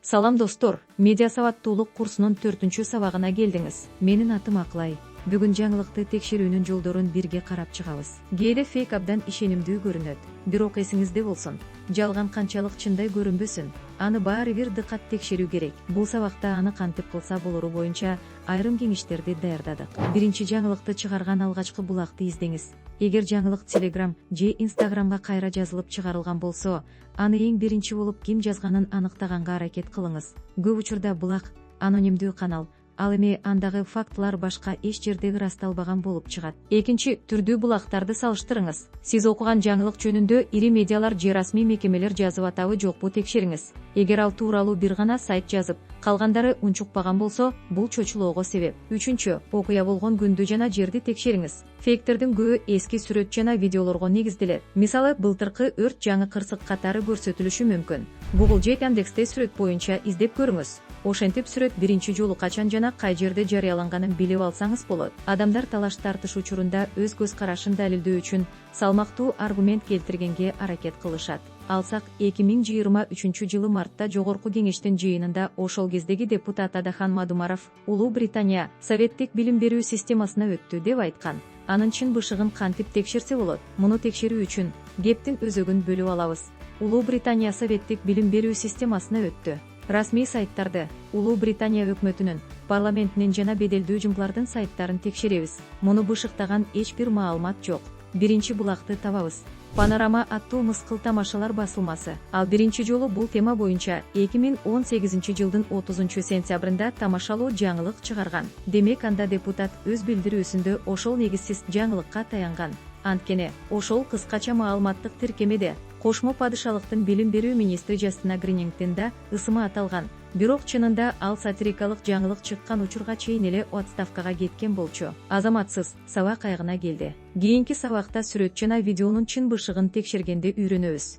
Салам достор, медиа сабаттуулук курсунун 4-чү сабагына келдиңиз. Менин атым Аклай. Бүгүн жаңылыкты текшерүүнүн жолдорун бирге карап чыгабыз. Кээде фейк абдан ишенимдүү көрүнөт. Бирок эсиңизде болсун, жалган канчалык чындай көрүнбөсүн, аны баары бир дыкат текшерүү керек. Бул сабакта аны кантип кылса болору боюнча айрым кеңештерди даярдадык. Биринчи жаңылыкты чыгарган алгачкы булакты издеңиз. Эгер жаңылык Telegram же Instagramга кайра жазылып чыгарылган болсо, аны эң биринчи болуп ким жазганын аныктаганга аракет кылыңыз. Көп учурда булак анонимдүү канал, ал эми андагы фактылар башка эч жерде ырасталбаган болуп чыгат. Экинчи түрдүү булактарды салыштырыңыз. Сиз окуган жаңылык жөнүндө ири медиалар же расмий мекемелер жазып атабы жокпу текшериңиз. Эгер ал тууралуу бир гана сайт жазып, калгандары унчукпаган болсо, бул чочулоого себеп. Үчүнчү, окуя болгон күндү жана жерди текшериңиз. Фейктердин көбү эски сүрөт жана видеолорго негизделет. Мисалы, былтыркы өрт жаңы кырсык катары көрсөтүлүшү мүмкүн. Google же Яндексте сүрөт боюнча издеп көрүңүз. Ошентип сүрөт биринчи жолу качан жана кай жерде жарыяланганын билип алсаңыз болот. Адамдар талаш тартыш учурунда өз көз карашын далилдөө үчүн салмактуу аргумент келтиргенге аракет кылышат. Алсак, 2023 жылы мартта Жогорку кеңештин жыйынында ошол кездеги депутат Адахан Мадумаров Улуу Британия советтик билим берүү системасына өттү деп айткан. Анын чын бышыгын кантип текшерсе болот? Муну текшерүү үчүн кептин өзөгүн бөлүп алабыз. Улуу Британия советтик билим берүү системасына өттү. Расмий сайттарды, Улуу Британия өкмөтүнүн, парламентинин жана беделдүү жумлардын сайттарын текшеребиз. Муну бышыктаган эч бир маалымат жок. Биринчи булакты табабыз. Панорама аттуу мыскыл тамашалар басылмасы. Ал биринчи жолу бул тема боюнча 2018 жылдын 30 сентябрында тамашалуу жаңылык чыгарган. Демек анда депутат өз билдирүүсүндө ошол негизсиз жаңылыкка таянган. Анткени ошол кыскача маалыматтык тиркемеде Кошмо падышалыктын билим берүү министри Жастина Гринингтен да ысымы аталган. Бирок чынында ал сатирикалык жаңылык чыккан учурга чейин эле отставкага кеткен болчу. Азаматсыз сабак аягына келди. Кийинки сабакта сүрөт жана видеонун чын бышыгын текшергенде үйрөнөбүз.